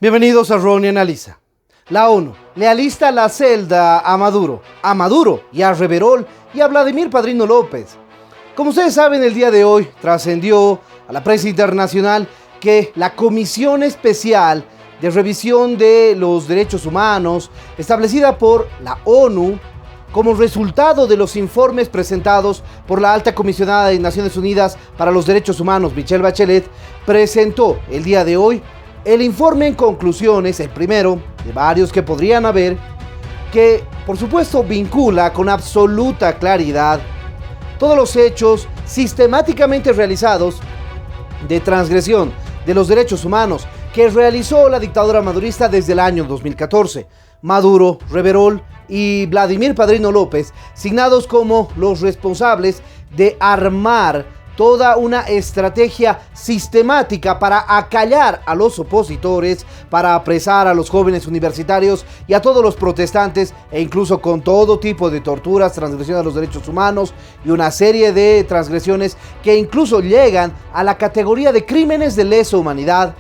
Bienvenidos a Ronnie Analiza. La ONU le alista la celda a Maduro y a Reverol y a Vladimir Padrino López. Como ustedes saben, el día de hoy trascendió a la prensa internacional que la Comisión Especial de Revisión de los Derechos Humanos, establecida por la ONU, como resultado de los informes presentados por la alta comisionada de Naciones Unidas para los Derechos Humanos, Michelle Bachelet, presentó el día de hoy el informe en conclusiones, el primero de varios que podrían haber, que por supuesto vincula con absoluta claridad todos los hechos sistemáticamente realizados de transgresión de los derechos humanos que realizó la dictadura madurista desde el año 2014. Maduro, Reverol y Vladimir Padrino López, signados como los responsables de armar toda una estrategia sistemática para acallar a los opositores, para apresar a los jóvenes universitarios y a todos los protestantes, e incluso con todo tipo de torturas, transgresiones a los derechos humanos y una serie de transgresiones que incluso llegan a la categoría de crímenes de lesa humanidad,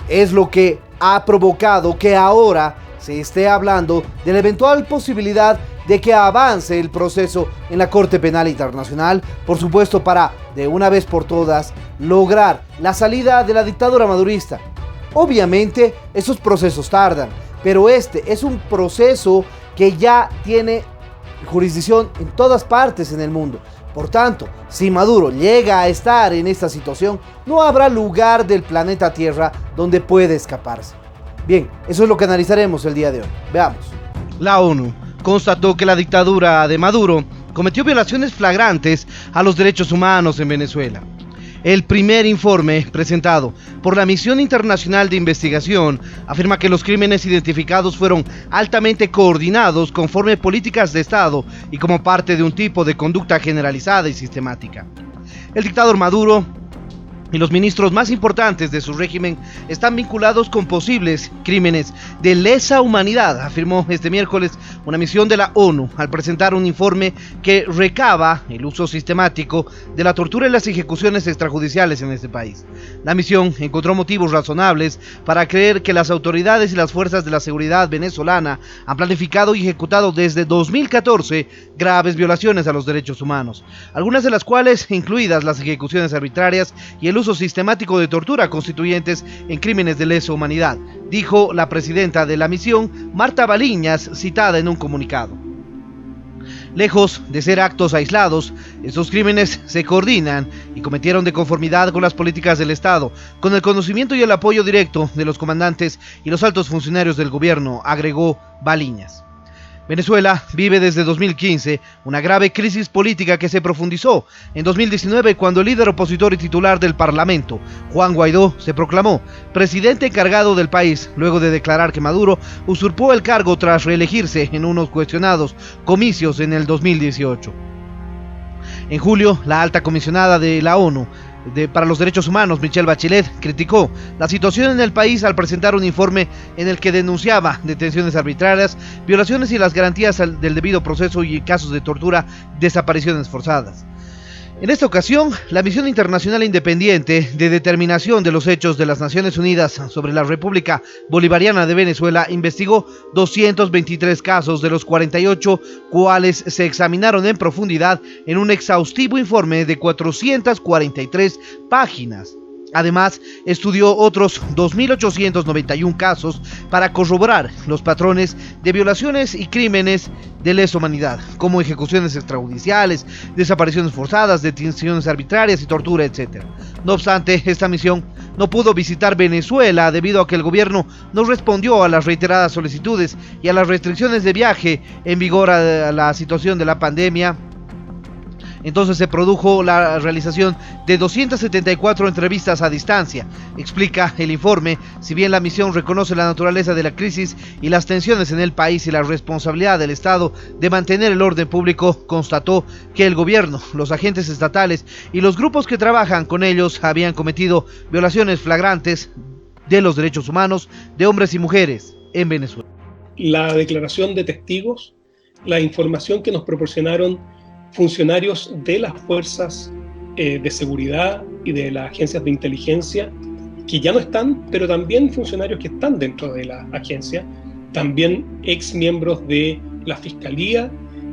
es lo que ha provocado que ahora se esté hablando de la eventual posibilidad de que avance el proceso en la Corte Penal Internacional, por supuesto para, de una vez por todas, lograr la salida de la dictadura madurista. Obviamente, esos procesos tardan, pero este es un proceso que ya tiene jurisdicción en todas partes en el mundo. Por tanto, si Maduro llega a estar en esta situación, no habrá lugar del planeta Tierra donde pueda escaparse. Bien, eso es lo que analizaremos el día de hoy. Veamos. La ONU constató que la dictadura de Maduro cometió violaciones flagrantes a los derechos humanos en Venezuela. El primer informe presentado por la Misión Internacional de Investigación afirma que los crímenes identificados fueron altamente coordinados conforme políticas de Estado y como parte de un tipo de conducta generalizada y sistemática. El dictador Maduro y los ministros más importantes de su régimen están vinculados con posibles crímenes de lesa humanidad, afirmó este miércoles una misión de la ONU al presentar un informe que recaba el uso sistemático de la tortura y las ejecuciones extrajudiciales en este país. La misión encontró motivos razonables para creer que las autoridades y las fuerzas de la seguridad venezolana han planificado y ejecutado desde 2014 graves violaciones a los derechos humanos, algunas de las cuales incluidas las ejecuciones arbitrarias y el uso sistemático de tortura constituyentes en crímenes de lesa humanidad, dijo la presidenta de la misión, Marta Baliñas, citada en un comunicado. Lejos de ser actos aislados, estos crímenes se coordinan y cometieron de conformidad con las políticas del Estado, con el conocimiento y el apoyo directo de los comandantes y los altos funcionarios del gobierno, agregó Baliñas. Venezuela vive desde 2015 una grave crisis política que se profundizó en 2019 cuando el líder opositor y titular del Parlamento, Juan Guaidó, se proclamó presidente encargado del país luego de declarar que Maduro usurpó el cargo tras reelegirse en unos cuestionados comicios en el 2018. En julio, la alta comisionada de la ONU para los Derechos Humanos, Michelle Bachelet, criticó la situación en el país al presentar un informe en el que denunciaba detenciones arbitrarias, violaciones y las garantías del debido proceso y casos de tortura, desapariciones forzadas. En esta ocasión, la Misión Internacional Independiente de Determinación de los Hechos de las Naciones Unidas sobre la República Bolivariana de Venezuela investigó 223 casos, de los 48 cuales se examinaron en profundidad en un exhaustivo informe de 443 páginas. Además, estudió otros 2.891 casos para corroborar los patrones de violaciones y crímenes de lesa humanidad, como ejecuciones extrajudiciales, desapariciones forzadas, detenciones arbitrarias y tortura, etc. No obstante, esta misión no pudo visitar Venezuela debido a que el gobierno no respondió a las reiteradas solicitudes y a las restricciones de viaje en vigor a la situación de la pandemia. Entonces se produjo la realización de 274 entrevistas a distancia, explica el informe. Si bien la misión reconoce la naturaleza de la crisis y las tensiones en el país y la responsabilidad del Estado de mantener el orden público, constató que el gobierno, los agentes estatales y los grupos que trabajan con ellos habían cometido violaciones flagrantes de los derechos humanos de hombres y mujeres en Venezuela. La declaración de testigos, la información que nos proporcionaron funcionarios de las fuerzas de seguridad y de las agencias de inteligencia que ya no están, pero también funcionarios que están dentro de la agencia, también ex miembros de la Fiscalía,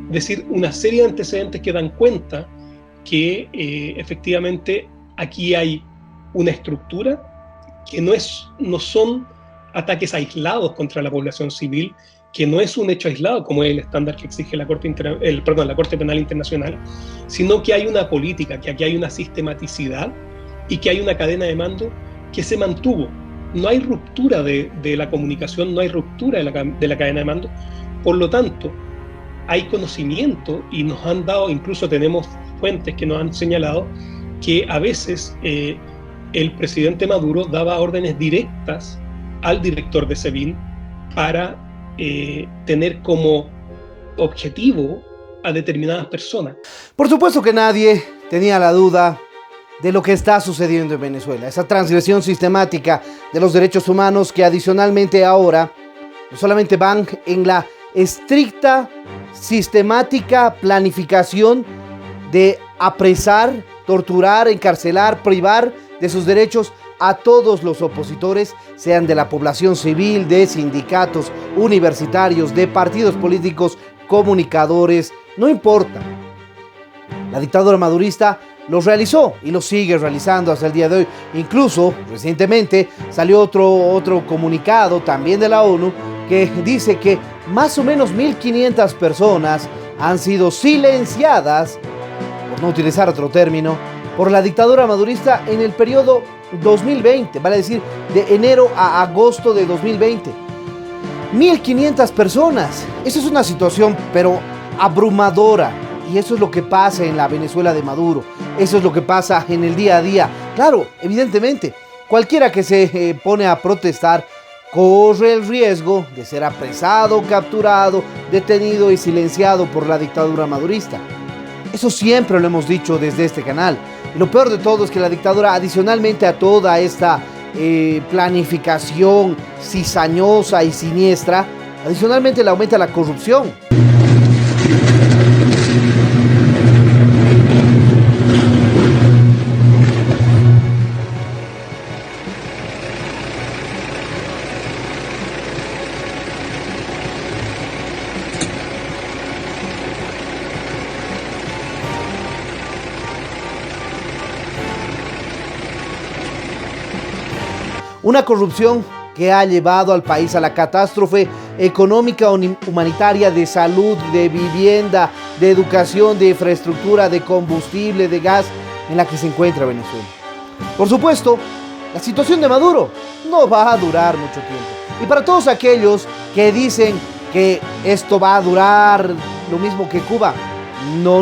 es decir, una serie de antecedentes que dan cuenta que efectivamente aquí hay una estructura que no son ataques aislados contra la población civil, que no es un hecho aislado como es el estándar que exige la Corte Penal Internacional, sino que hay una política, que aquí hay una sistematicidad y que hay una cadena de mando que se mantuvo. No hay ruptura de la comunicación, no hay ruptura de la cadena de mando. Por lo tanto, hay conocimiento y nos han dado, incluso tenemos fuentes que nos han señalado que a veces el presidente Maduro daba órdenes directas al director de SEBIN para tener como objetivo a determinadas personas. Por supuesto que nadie tenía la duda de lo que está sucediendo en Venezuela, esa transgresión sistemática de los derechos humanos que adicionalmente ahora no solamente van en la estricta, sistemática planificación de apresar, torturar, encarcelar, privar de sus derechos a todos los opositores, sean de la población civil, de sindicatos universitarios, de partidos políticos, comunicadores, no importa. La dictadura madurista los realizó y los sigue realizando hasta el día de hoy. Incluso recientemente salió otro comunicado también de la ONU que dice que más o menos 1.500 personas han sido silenciadas, por no utilizar otro término, por la dictadura madurista en el periodo 2020, vale decir, de enero a agosto de 2020. 1.500 personas. Eso es una situación, pero abrumadora. Y eso es lo que pasa en la Venezuela de Maduro. Eso es lo que pasa en el día a día. Claro, evidentemente, cualquiera que se pone a protestar corre el riesgo de ser apresado, capturado, detenido y silenciado por la dictadura madurista. Eso siempre lo hemos dicho desde este canal. Y lo peor de todo es que la dictadura, adicionalmente a toda esta planificación cizañosa y siniestra, adicionalmente le aumenta la corrupción. Una corrupción que ha llevado al país a la catástrofe económica, humanitaria, de salud, de vivienda, de educación, de infraestructura, de combustible, de gas, en la que se encuentra Venezuela. Por supuesto, la situación de Maduro no va a durar mucho tiempo. Y para todos aquellos que dicen que esto va a durar lo mismo que Cuba, no.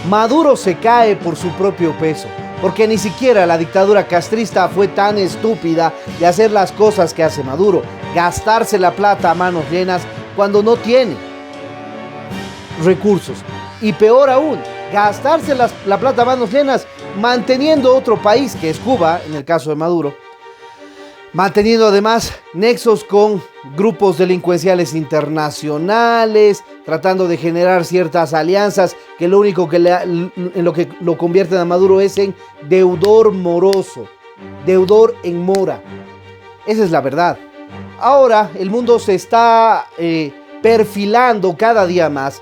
Maduro se cae por su propio peso. Porque ni siquiera la dictadura castrista fue tan estúpida de hacer las cosas que hace Maduro, gastarse la plata a manos llenas cuando no tiene recursos. Y peor aún, gastarse la plata a manos llenas manteniendo otro país, que es Cuba, en el caso de Maduro, manteniendo además nexos con grupos delincuenciales internacionales, tratando de generar ciertas alianzas que lo único que en lo que lo convierten a Maduro es en deudor moroso, deudor en mora. Esa es la verdad. Ahora el mundo se está perfilando cada día más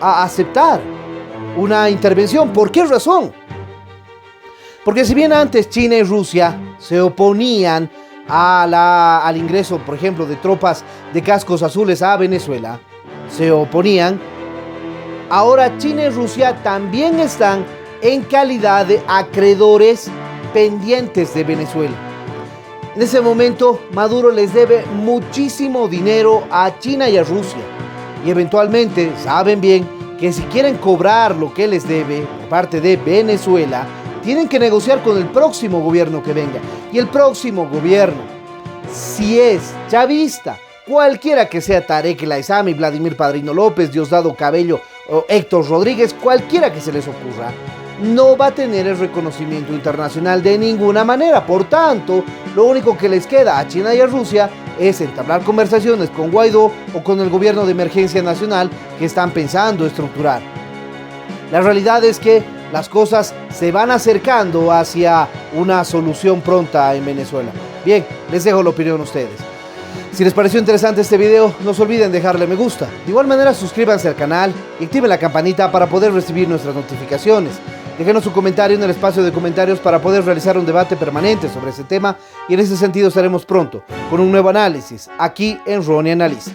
a aceptar una intervención. ¿Por qué razón? Porque si bien antes China y Rusia se oponían al ingreso, por ejemplo, de tropas de cascos azules a Venezuela, se oponían, ahora China y Rusia también están en calidad de acreedores pendientes de Venezuela. En ese momento, Maduro les debe muchísimo dinero a China y a Rusia. Y eventualmente saben bien que si quieren cobrar lo que les debe por parte de Venezuela, tienen que negociar con el próximo gobierno que venga. Y el próximo gobierno, si es chavista, cualquiera que sea, Tarek El Aissami, Vladimir Padrino López, Diosdado Cabello o Héctor Rodríguez, cualquiera que se les ocurra, no va a tener el reconocimiento internacional de ninguna manera. Por tanto, lo único que les queda a China y a Rusia es entablar conversaciones con Guaidó o con el gobierno de emergencia nacional que están pensando estructurar. La realidad es que las cosas se van acercando hacia una solución pronta en Venezuela. Bien, les dejo la opinión a ustedes. Si les pareció interesante este video, no se olviden dejarle me gusta. De igual manera, suscríbanse al canal y activen la campanita para poder recibir nuestras notificaciones. Déjenos su comentario en el espacio de comentarios para poder realizar un debate permanente sobre este tema, y en ese sentido estaremos pronto con un nuevo análisis aquí en Ronnie Analiza.